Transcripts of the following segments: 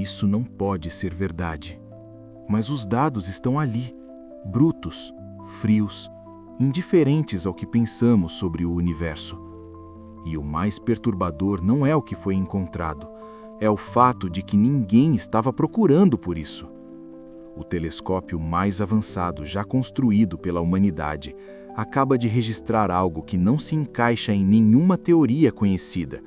Isso não pode ser verdade. Mas os dados estão ali, brutos, frios, indiferentes ao que pensamos sobre o universo. E o mais perturbador não é o que foi encontrado, é o fato de que ninguém estava procurando por isso. O telescópio mais avançado já construído pela humanidade acaba de registrar algo que não se encaixa em nenhuma teoria conhecida,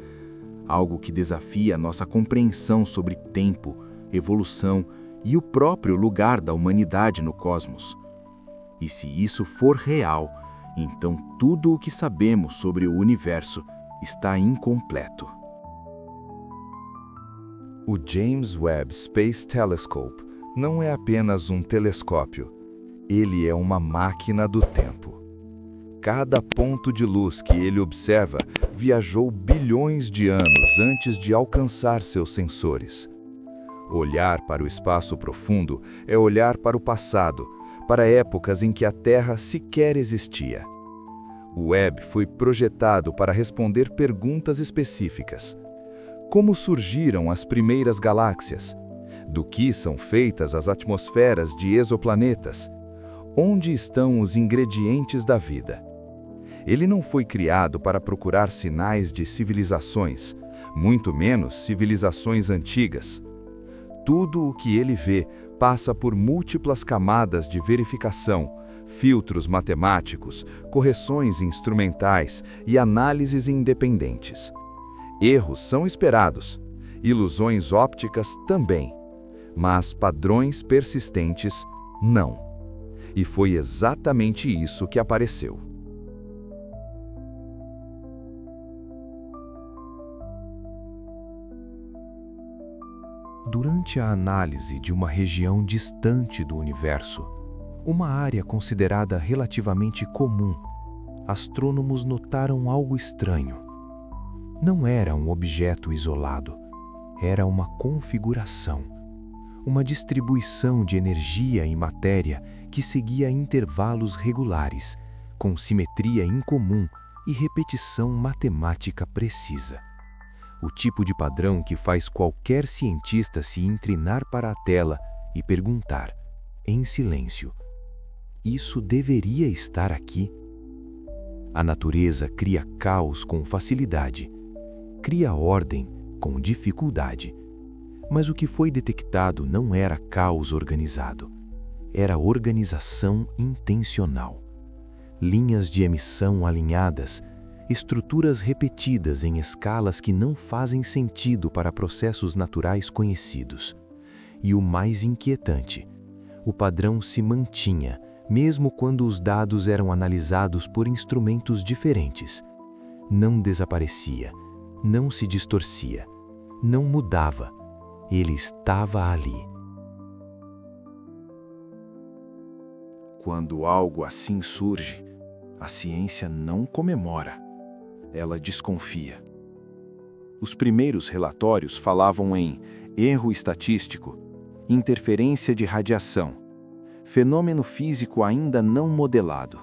algo que desafia nossa compreensão sobre tempo, evolução e o próprio lugar da humanidade no cosmos. E se isso for real, então tudo o que sabemos sobre o universo está incompleto. O James Webb Space Telescope não é apenas um telescópio, ele é uma máquina do tempo. Cada ponto de luz que ele observa viajou bilhões de anos antes de alcançar seus sensores. Olhar para o espaço profundo é olhar para o passado, para épocas em que a Terra sequer existia. O Webb foi projetado para responder perguntas específicas. Como surgiram as primeiras galáxias? Do que são feitas as atmosferas de exoplanetas? Onde estão os ingredientes da vida? Ele não foi criado para procurar sinais de civilizações, muito menos civilizações antigas. Tudo o que ele vê passa por múltiplas camadas de verificação, filtros matemáticos, correções instrumentais e análises independentes. Erros são esperados, ilusões ópticas também, mas padrões persistentes não. E foi exatamente isso que apareceu. Durante a análise de uma região distante do universo, uma área considerada relativamente comum, astrônomos notaram algo estranho. Não era um objeto isolado, era uma configuração, uma distribuição de energia e matéria que seguia intervalos regulares, com simetria incomum e repetição matemática precisa. O tipo de padrão que faz qualquer cientista se inclinar para a tela e perguntar, em silêncio: isso deveria estar aqui? A natureza cria caos com facilidade, cria ordem com dificuldade. Mas o que foi detectado não era caos organizado, era organização intencional. Linhas de emissão alinhadas, estruturas repetidas em escalas que não fazem sentido para processos naturais conhecidos. E o mais inquietante, o padrão se mantinha, mesmo quando os dados eram analisados por instrumentos diferentes. Não desaparecia, não se distorcia, não mudava. Ele estava ali. Quando algo assim surge, a ciência não comemora. Ela desconfia. Os primeiros relatórios falavam em erro estatístico, interferência de radiação, fenômeno físico ainda não modelado.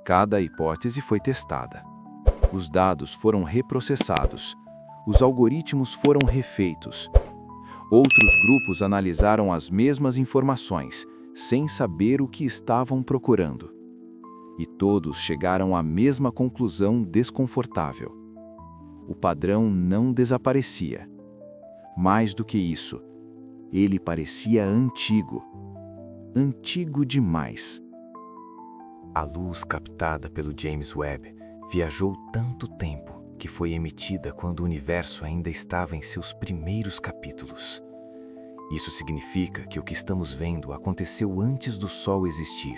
Cada hipótese foi testada. Os dados foram reprocessados. Os algoritmos foram refeitos. Outros grupos analisaram as mesmas informações, sem saber o que estavam procurando. E todos chegaram à mesma conclusão desconfortável. O padrão não desaparecia. Mais do que isso, ele parecia antigo. Antigo demais. A luz captada pelo James Webb viajou tanto tempo que foi emitida quando o universo ainda estava em seus primeiros capítulos. Isso significa que o que estamos vendo aconteceu antes do Sol existir,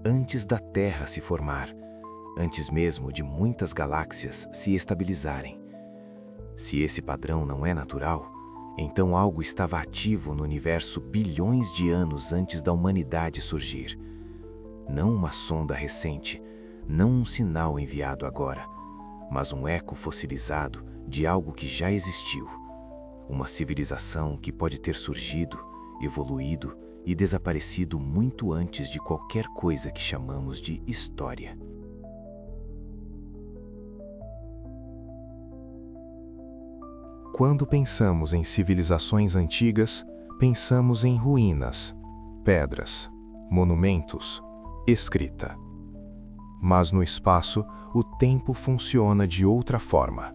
antes da Terra se formar, antes mesmo de muitas galáxias se estabilizarem. Se esse padrão não é natural, então algo estava ativo no universo bilhões de anos antes da humanidade surgir. Não uma sonda recente, não um sinal enviado agora, mas um eco fossilizado de algo que já existiu. Uma civilização que pode ter surgido, evoluído e desaparecido muito antes de qualquer coisa que chamamos de história. Quando pensamos em civilizações antigas, pensamos em ruínas, pedras, monumentos, escrita. Mas no espaço, o tempo funciona de outra forma.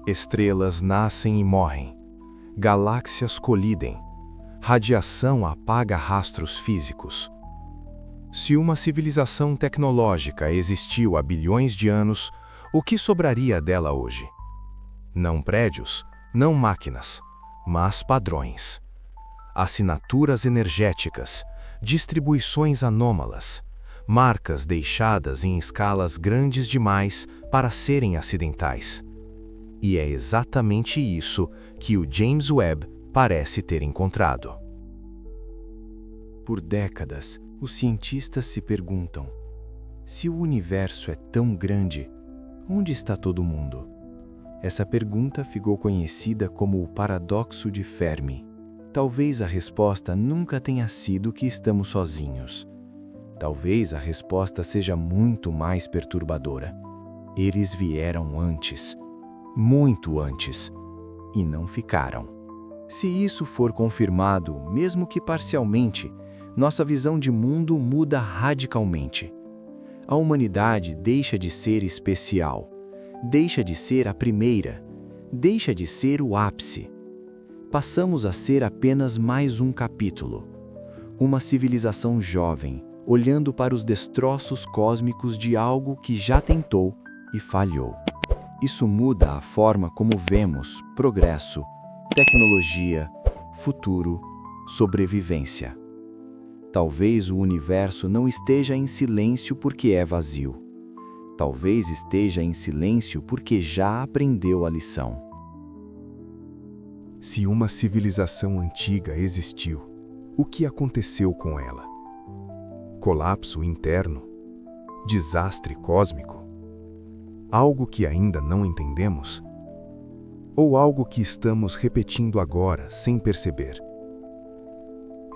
Estrelas nascem e morrem, galáxias colidem, radiação apaga rastros físicos. Se uma civilização tecnológica existiu há bilhões de anos, o que sobraria dela hoje? Não prédios, não máquinas, mas padrões. Assinaturas energéticas, distribuições anômalas, marcas deixadas em escalas grandes demais para serem acidentais. E é exatamente isso que o James Webb parece ter encontrado. Por décadas, os cientistas se perguntam: se o universo é tão grande, onde está todo mundo? Essa pergunta ficou conhecida como o paradoxo de Fermi. Talvez a resposta nunca tenha sido que estamos sozinhos. Talvez a resposta seja muito mais perturbadora. Eles vieram antes, muito antes, e não ficaram. Se isso for confirmado, mesmo que parcialmente, nossa visão de mundo muda radicalmente. A humanidade deixa de ser especial, deixa de ser a primeira, deixa de ser o ápice. Passamos a ser apenas mais um capítulo. Uma civilização jovem, olhando para os destroços cósmicos de algo que já tentou e falhou. Isso muda a forma como vemos progresso, tecnologia, futuro, sobrevivência. Talvez o universo não esteja em silêncio porque é vazio. Talvez esteja em silêncio porque já aprendeu a lição. Se uma civilização antiga existiu, o que aconteceu com ela? Colapso interno? Desastre cósmico? Algo que ainda não entendemos? Ou algo que estamos repetindo agora sem perceber?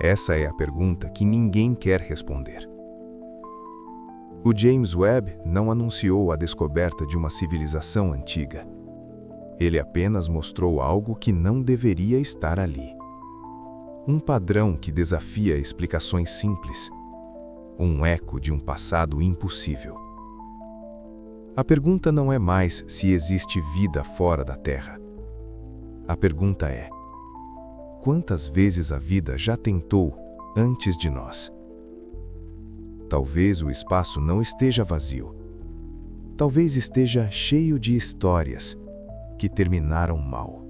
Essa é a pergunta que ninguém quer responder. O James Webb não anunciou a descoberta de uma civilização antiga. Ele apenas mostrou algo que não deveria estar ali. Um padrão que desafia explicações simples. Um eco de um passado impossível. A pergunta não é mais se existe vida fora da Terra. A pergunta é: quantas vezes a vida já tentou antes de nós? Talvez o espaço não esteja vazio. Talvez esteja cheio de histórias que terminaram mal.